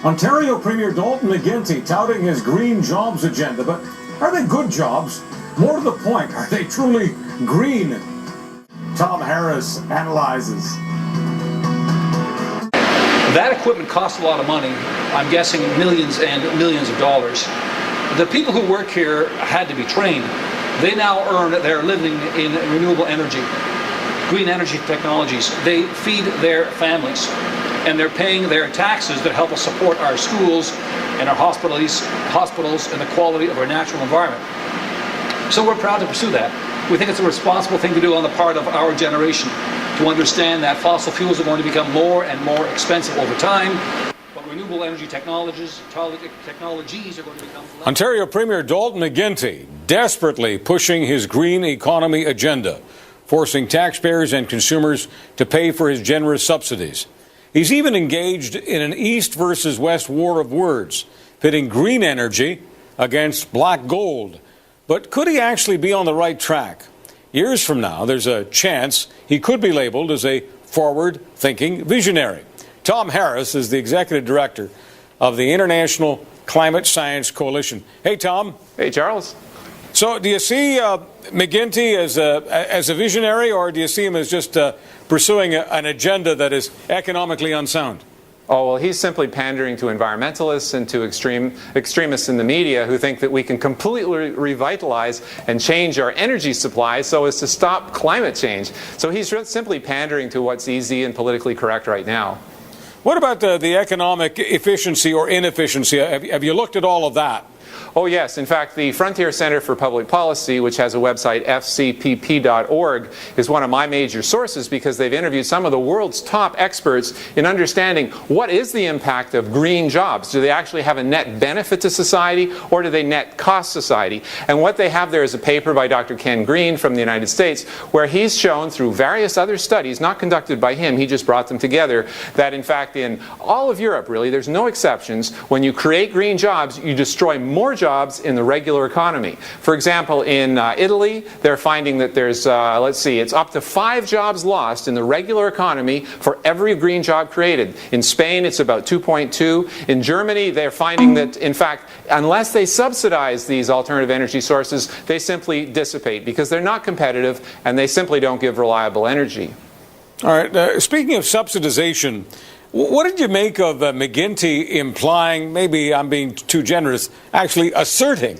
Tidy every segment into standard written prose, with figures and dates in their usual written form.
Ontario Premier Dalton McGuinty touting his green jobs agenda, but are they good jobs? More to the point, are they truly green? Tom Harris analyzes. That equipment costs a lot of money. I'm guessing millions and millions of dollars. The people who work here had to be trained. They now earn their living in renewable energy, green energy technologies. They feed their families, and they're paying their taxes that help us support our schools and our hospitals and the quality of our natural environment. So we're proud to pursue that. We think it's a responsible thing to do on the part of our generation, to understand that fossil fuels are going to become more and more expensive over time, but renewable energy technologies are going to become less. Ontario Premier Dalton McGuinty desperately pushing his green economy agenda, forcing taxpayers and consumers to pay for his generous subsidies. He's even engaged in an East versus West war of words, pitting green energy against black gold. But could he actually be on the right track? Years from now, there's a chance he could be labeled as a forward-thinking visionary. Tom Harris is the executive director of the International Climate Science Coalition. Hey, Tom. Hey, Charles. So do you see McGuinty as a visionary, or do you see him as just pursuing an agenda that is economically unsound? Oh, well, he's simply pandering to environmentalists and to extremists in the media who think that we can completely revitalize and change our energy supply so as to stop climate change. So he's simply pandering to what's easy and politically correct right now. What about the economic efficiency or inefficiency? Have you looked at all of that? Oh, yes. In fact, the Frontier Center for Public Policy, which has a website, fcpp.org, is one of my major sources because they've interviewed some of the world's top experts in understanding what is the impact of green jobs. Do they actually have a net benefit to society, or do they net cost society? And what they have there is a paper by Dr. Ken Green from the United States, where he's shown through various other studies, not conducted by him, he just brought them together, that in fact in all of Europe, really, there's no exceptions, when you create green jobs, you destroy more jobs in the regular economy. For example, in Italy, they're finding that there's, it's up to 5 jobs lost in the regular economy for every green job created. In Spain, it's about 2.2. In Germany, they're finding that, in fact, unless they subsidize these alternative energy sources, they simply dissipate because they're not competitive and they simply don't give reliable energy. All right. Speaking of subsidization, what did you make of McGuinty implying, maybe I'm being too generous, actually asserting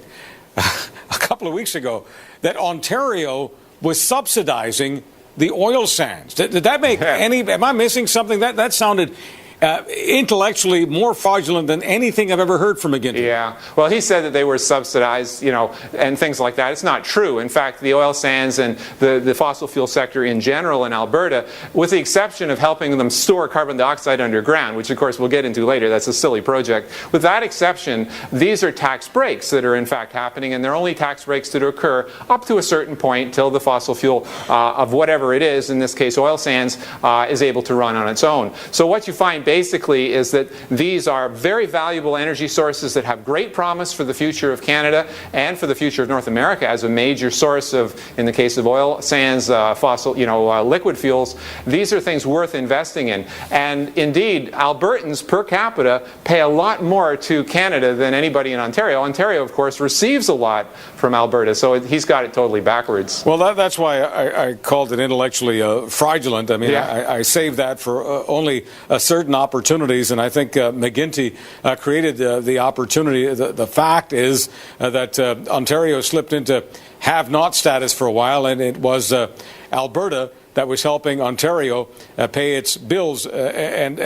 a couple of weeks ago that Ontario was subsidizing the oil sands? Did that make any, am I missing something? That sounded intellectually more fraudulent than anything I've ever heard from McGinty. Yeah. Well, he said that they were subsidized, and things like that. It's not true. In fact, the oil sands and the fossil fuel sector in general in Alberta, with the exception of helping them store carbon dioxide underground, which of course we'll get into later, that's a silly project. With that exception, these are tax breaks that are in fact happening, and they're only tax breaks that occur up to a certain point till the fossil fuel of whatever it is, in this case oil sands, is able to run on its own. So what you find basically is that these are very valuable energy sources that have great promise for the future of Canada and for the future of North America as a major source of, in the case of oil sands, fossil, liquid fuels. These are things worth investing in. And indeed, Albertans per capita pay a lot more to Canada than anybody in Ontario. Ontario, of course, receives a lot from Alberta, so he's got it totally backwards. Well, that's why I called it intellectually fraudulent. I mean, yeah. I saved that for only certain opportunities, and I think McGuinty created the opportunity. The fact is that Ontario slipped into have-not status for a while, and it was Alberta that was helping Ontario pay its bills and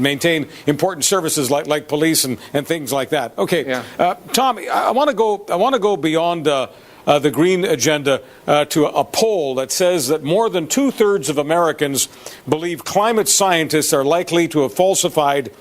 maintain important services like police and things like that. Okay, yeah. Tom, I want to go beyond the Green Agenda to a poll that says that more than 2/3 of Americans believe climate scientists are likely to have falsified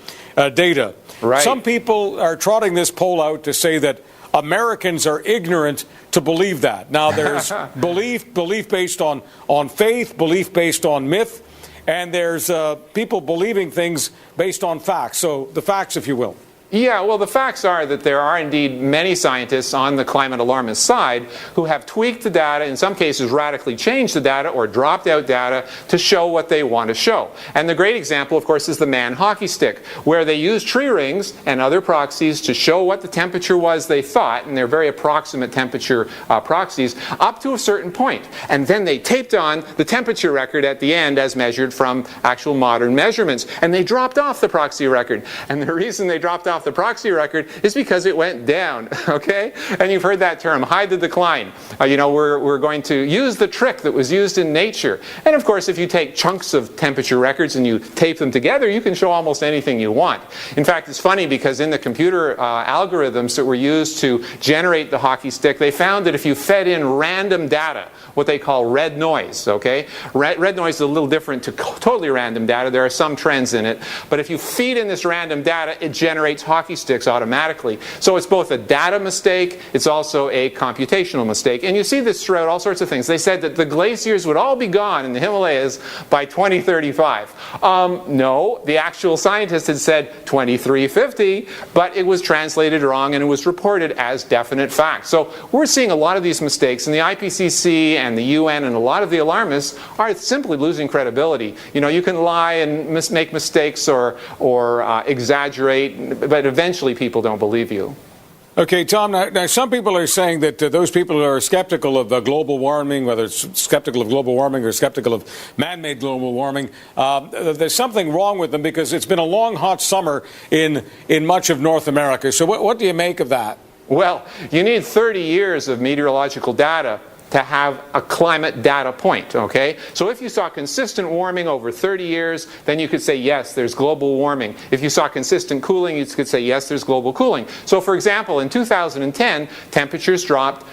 data. Right. Some people are trotting this poll out to say that Americans are ignorant to believe that. Now, there's belief based on faith, belief based on myth, and there's people believing things based on facts. So the facts, if you will. Yeah, well, the facts are that there are indeed many scientists on the climate alarmist side who have tweaked the data, in some cases radically changed the data or dropped out data to show what they want to show. And the great example, of course, is the man hockey stick, where they used tree rings and other proxies to show what the temperature was they thought, and they're very approximate temperature proxies, up to a certain point. And then they taped on the temperature record at the end as measured from actual modern measurements. And they dropped off the proxy record. And the reason they dropped off the proxy record is because it went down, okay? And you've heard that term, hide the decline. You know, we're going to use the trick that was used in nature. And of course, if you take chunks of temperature records and you tape them together, you can show almost anything you want. In fact, it's funny because in the computer algorithms that were used to generate the hockey stick, they found that if you fed in random data, what they call red noise, okay? Red noise is a little different to totally random data. There are some trends in it. But if you feed in this random data, it generates hockey sticks automatically. So it's both a data mistake, it's also a computational mistake. And you see this throughout all sorts of things. They said that the glaciers would all be gone in the Himalayas by 2035. No, the actual scientists had said 2350, but it was translated wrong and it was reported as definite fact. So we're seeing a lot of these mistakes, and the IPCC and the UN and a lot of the alarmists are simply losing credibility. You know, you can lie and make mistakes or exaggerate, but eventually people don't believe you. Okay, Tom, now some people are saying that those people who are skeptical of global warming, whether it's skeptical of global warming or skeptical of man-made global warming, there's something wrong with them because it's been a long, hot summer in much of North America. So what do you make of that? Well, you need 30 years of meteorological data to have a climate data point, okay? So if you saw consistent warming over 30 years, then you could say, yes, there's global warming. If you saw consistent cooling, you could say, yes, there's global cooling. So for example, in 2010, temperatures dropped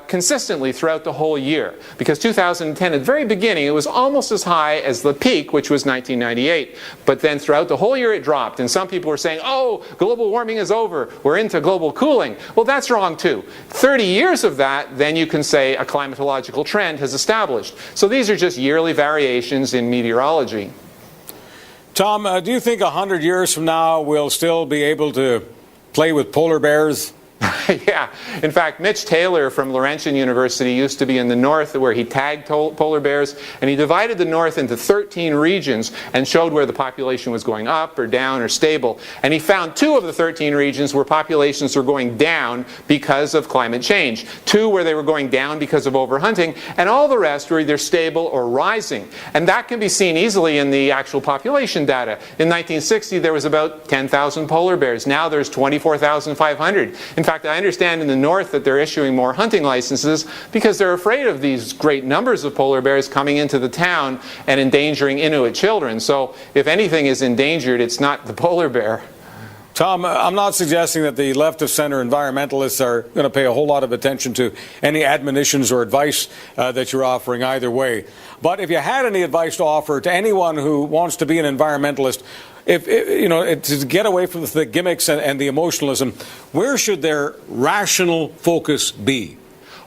consistently throughout the whole year. Because 2010, at the very beginning, it was almost as high as the peak, which was 1998. But then throughout the whole year, it dropped. And some people were saying, oh, global warming is over. We're into global cooling. Well, that's wrong, too. 30 years of that, then you can say a climatological trend has established. So these are just yearly variations in meteorology. Tom, do you think 100 years from now we'll still be able to play with polar bears? Yeah. In fact, Mitch Taylor from Laurentian University used to be in the north where he tagged polar bears, and he divided the north into 13 regions and showed where the population was going up or down or stable. And he found 2 of the 13 regions where populations were going down because of climate change, 2 where they were going down because of overhunting, and all the rest were either stable or rising. And that can be seen easily in the actual population data. In 1960, there was about 10,000 polar bears. Now there's 24,500. In fact, I understand in the north that they're issuing more hunting licenses because they're afraid of these great numbers of polar bears coming into the town and endangering Inuit children. So if anything is endangered, it's not the polar bear. Tom, I'm not suggesting that the left-of-center environmentalists are going to pay a whole lot of attention to any admonitions or advice that you're offering either way. But if you had any advice to offer to anyone who wants to be an environmentalist, if you know, to get away from the gimmicks and the emotionalism, where should their rational focus be?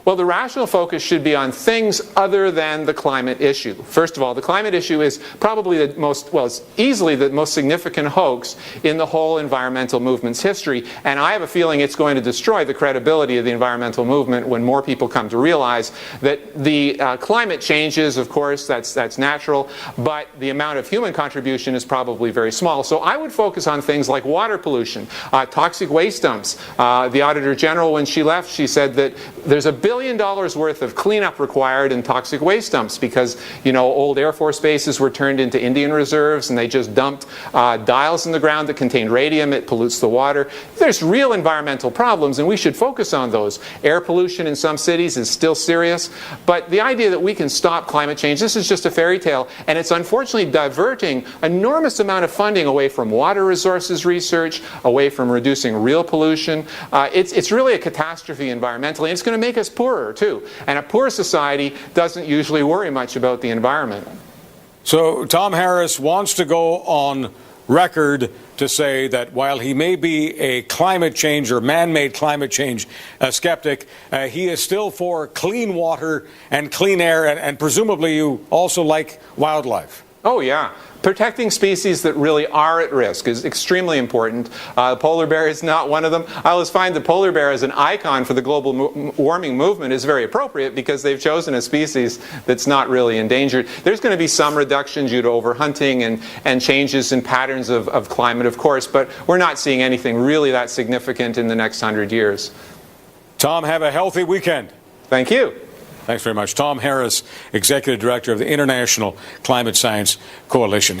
Well, the rational focus should be on things other than the climate issue. First of all, the climate issue is probably the most, well, it's easily the most significant hoax in the whole environmental movement's history. And I have a feeling it's going to destroy the credibility of the environmental movement when more people come to realize that the climate changes, of course, that's natural, but the amount of human contribution is probably very small. So I would focus on things like water pollution, toxic waste dumps. The Auditor General, when she left, she said that there's $1 billion worth of cleanup required in toxic waste dumps because, you know, old Air Force bases were turned into Indian reserves and they just dumped dials in the ground that contained radium. It pollutes the water. There's real environmental problems and we should focus on those. Air pollution in some cities is still serious, but the idea that we can stop climate change, this is just a fairy tale, and it's unfortunately diverting enormous amount of funding away from water resources research, away from reducing real pollution. It's really a catastrophe environmentally, and it's going to make us poorer too. And a poor society doesn't usually worry much about the environment. So Tom Harris wants to go on record to say that while he may be a climate change or man-made climate change skeptic, he is still for clean water and clean air, and presumably you also like wildlife. Oh yeah. protecting species that really are at risk is extremely important. Polar bear is not one of them. I always find the polar bear as an icon for the global warming movement is very appropriate because they've chosen a species that's not really endangered. There's going to be some reduction due to overhunting and changes in patterns of climate, of course, but we're not seeing anything really that significant in the next 100 years. Tom, have a healthy weekend. Thank you. Thanks very much. Tom Harris, Executive Director of the International Climate Science Coalition.